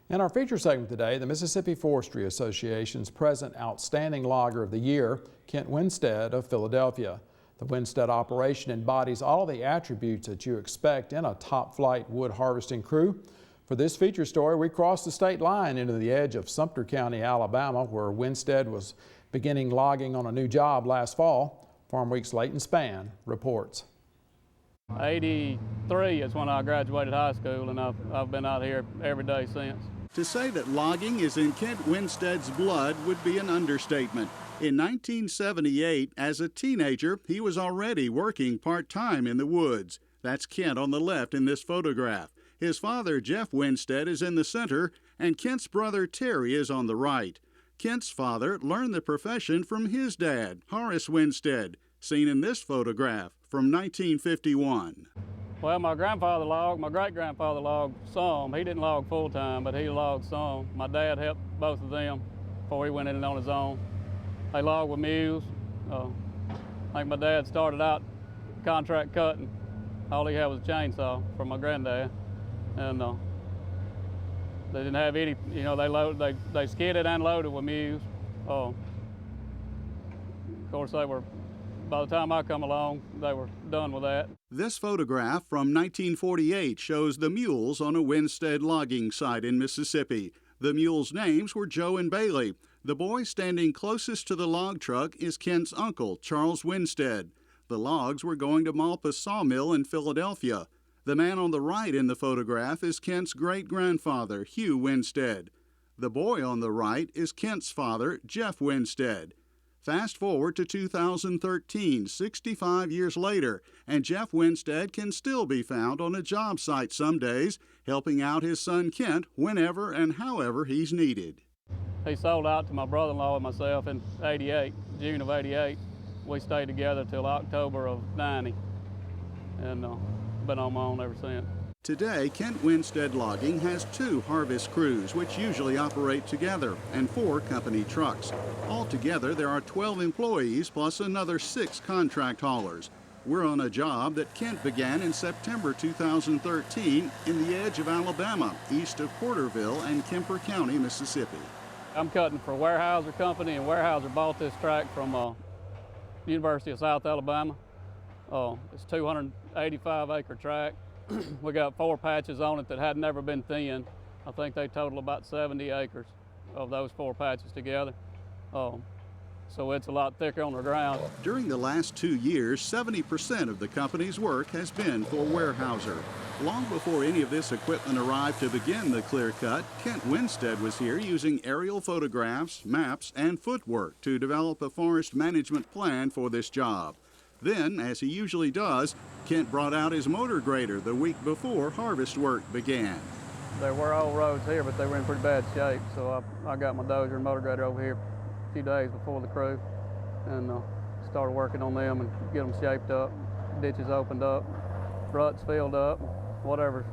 In our feature segment today, the Mississippi Forestry Association's present Outstanding Logger of the Year, Kent Winstead of Philadelphia. The Winstead operation embodies all the attributes that you expect in a top-flight wood harvesting crew. For this feature story, we crossed the state line into the edge of Sumter County, Alabama, where Winstead was beginning logging on a new job last fall. Farmweek's Leighton Spann reports. 83 is when I graduated high school, and I've been out here every day since. To say that logging is in Kent Winstead's blood would be an understatement. In 1978, as a teenager, he was already working part-time in the woods. That's Kent on the left in this photograph. His father, Jeff Winstead, is in the center, and Kent's brother, Terry, is on the right. Kent's father learned the profession from his dad, Horace Winstead, seen in this photograph from 1951. Well, my grandfather logged, my great-grandfather logged some. He didn't log full-time, but he logged some. My dad helped both of them before he went in on his own. They logged with mules. I think my dad started out contract cutting. All he had was a chainsaw from my granddad. And they didn't have any, they skidded and loaded with mules. Of course, by the time I come along, they were done with that. This photograph from 1948 shows the mules on a Winstead logging site in Mississippi. The mules' names were Joe and Bailey. The boy standing closest to the log truck is Kent's uncle, Charles Winstead. The logs were going to Malpa's sawmill in Philadelphia. The man on the right in the photograph is Kent's great-grandfather, Hugh Winstead. The boy on the right is Kent's father, Jeff Winstead. Fast forward to 2013, 65 years later, and Jeff Winstead can still be found on a job site some days, helping out his son Kent whenever and however he's needed. He sold out to my brother-in-law and myself in June of 88. We stayed together till October of 90, and been on my own ever since. Today, Kent Winstead Logging has 2 harvest crews, which usually operate together, and 4 company trucks. Altogether, there are 12 employees plus another 6 contract haulers. We're on a job that Kent began in September 2013 in the edge of Alabama, east of Porterville and Kemper County, Mississippi. I'm cutting for Weyerhaeuser Company, and Weyerhaeuser bought this tract from University of South Alabama. It's a 285-acre tract. We got 4 patches on it that had never been thinned. I think they total about 70 acres of those 4 patches together. So it's a lot thicker on the ground. During the last 2 years, 70% of the company's work has been for Weyerhaeuser. Long before any of this equipment arrived to begin the clear cut, Kent Winstead was here using aerial photographs, maps, and footwork to develop a forest management plan for this job. Then, as he usually does, Kent brought out his motor grader the week before harvest work began. There were old roads here, but they were in pretty bad shape, so I got my dozer and motor grader over here a few days before the crew and started working on them and get them shaped up, ditches opened up, ruts filled up, whatever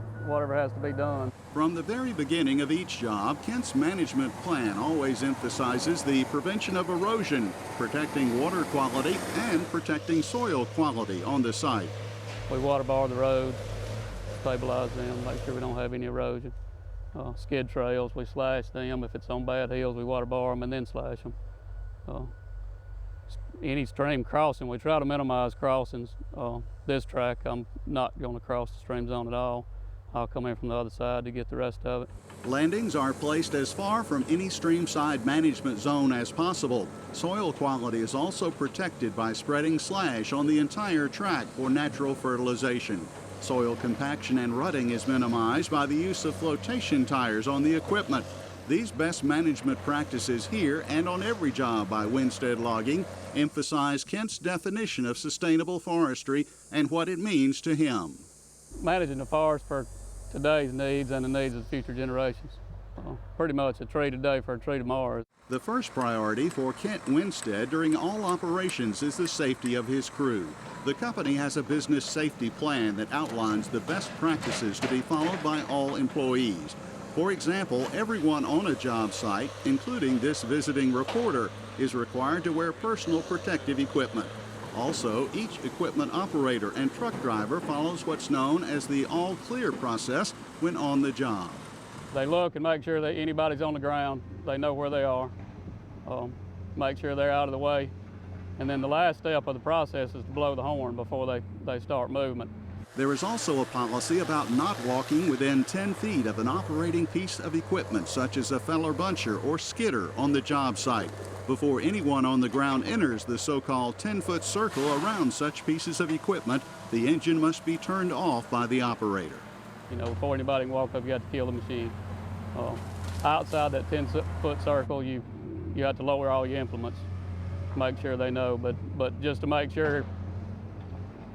has to be done. From the very beginning of each job, Kent's management plan always emphasizes the prevention of erosion, protecting water quality, and protecting soil quality on the site. We water bar the roads, stabilize them, make sure we don't have any erosion. Skid trails, we slash them. If it's on bad hills, we water bar them and then slash them. Any stream crossing, we try to minimize crossings. This track, I'm not going to cross the stream zone at all. I'll come in from the other side to get the rest of it. Landings are placed as far from any streamside management zone as possible. Soil quality is also protected by spreading slash on the entire track for natural fertilization. Soil compaction and rutting is minimized by the use of flotation tires on the equipment. These best management practices here and on every job by Winstead Logging emphasize Kent's definition of sustainable forestry and what it means to him. Managing the forest for today's needs and the needs of future generations. Pretty much a tree today for a tree tomorrow. The first priority for Kent Winstead during all operations is the safety of his crew. The company has a business safety plan that outlines the best practices to be followed by all employees. For example, everyone on a job site, including this visiting reporter, is required to wear personal protective equipment. Also, each equipment operator and truck driver follows what's known as the all-clear process when on the job. They look and make sure that anybody's on the ground, they know where they are, make sure they're out of the way. And then the last step of the process is to blow the horn before they start movement. There is also a policy about not walking within 10 feet of an operating piece of equipment, such as a feller buncher or skidder on the job site. Before anyone on the ground enters the so-called 10-foot circle around such pieces of equipment, the engine must be turned off by the operator. You know, before anybody can walk up, you have to kill the machine. Outside that 10-foot circle, you have to lower all your implements, make sure they know. But just to make sure,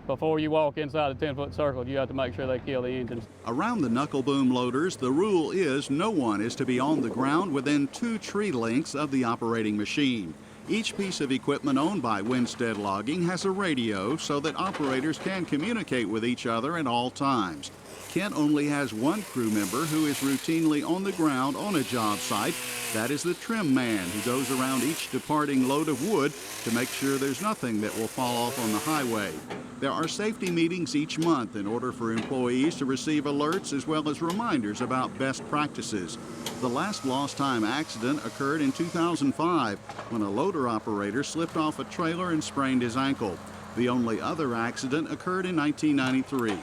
before you walk inside the 10-foot circle, you have to make sure they kill the engines. Around the knuckle boom loaders, the rule is no one is to be on the ground within 2 tree lengths of the operating machine. Each piece of equipment owned by Winstead Logging has a radio so that operators can communicate with each other at all times. Kent only has one crew member who is routinely on the ground on a job site. That is the trim man who goes around each departing load of wood to make sure there's nothing that will fall off on the highway. There are safety meetings each month in order for employees to receive alerts as well as reminders about best practices. The last lost time accident occurred in 2005 when a loader operator slipped off a trailer and sprained his ankle. The only other accident occurred in 1993.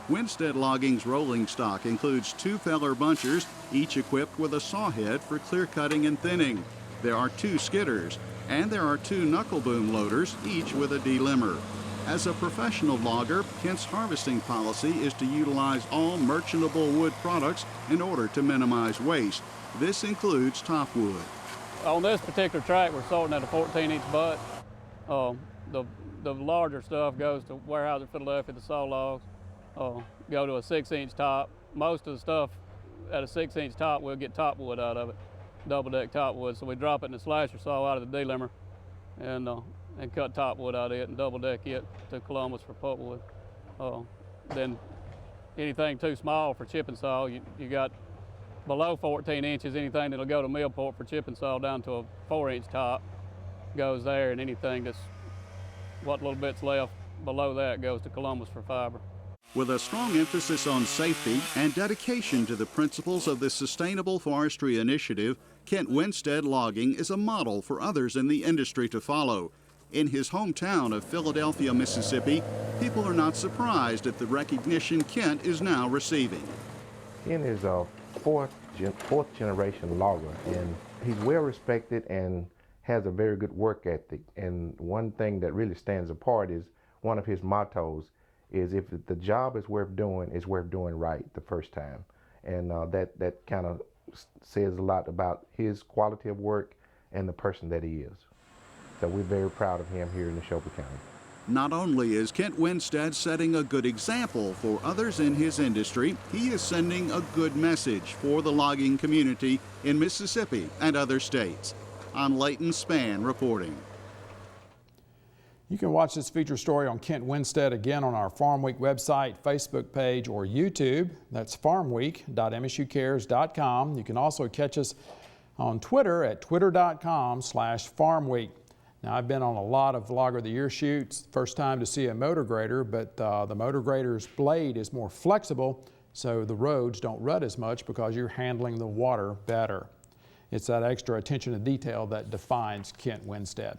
Winstead Logging's rolling stock includes 2 feller bunchers, each equipped with a saw head for clear cutting and thinning. There are 2 skidders, and there are 2 knuckle boom loaders, each with a delimber. As a professional logger, Kent's harvesting policy is to utilize all merchantable wood products in order to minimize waste. This includes top wood. On this particular track, we're sorting at a 14-inch butt. The larger stuff goes to Warehouse in Philadelphia, the saw logs. Go to a 6-inch top. Most of the stuff at a 6-inch top, we'll get top wood out of it, double-deck top wood. So we drop it in the slasher saw out of the delimber and cut top wood out of it and double-deck it to Columbus for pulpwood. Then anything too small for chipping saw, you got below 14 inches, anything that'll go to Millport for chipping saw down to a 4-inch top goes there, and anything that's what little bit's left below that goes to Columbus for fiber. With a strong emphasis on safety and dedication to the principles of the Sustainable Forestry Initiative, Kent Winstead Logging is a model for others in the industry to follow. In his hometown of Philadelphia, Mississippi, people are not surprised at the recognition Kent is now receiving. Kent is a fourth generation logger, and he's well respected and has a very good work ethic. And one thing that really stands apart is one of his mottos is, if the job is worth doing, it's worth doing right the first time. And that kind of says a lot about his quality of work and the person that he is. So we're very proud of him here in Neshoba County. Not only is Kent Winstead setting a good example for others in his industry, he is sending a good message for the logging community in Mississippi and other states. I'm Leighton Spann reporting. You can watch this feature story on Kent Winstead again on our Farm Week website, Facebook page, or YouTube. That's farmweek.msucares.com. You can also catch us on Twitter at twitter.com/farmweek. Now, I've been on a lot of Logger of the Year shoots. First time to see a motor grader, but the motor grader's blade is more flexible, so the roads don't rut as much because you're handling the water better. It's that extra attention to detail that defines Kent Winstead.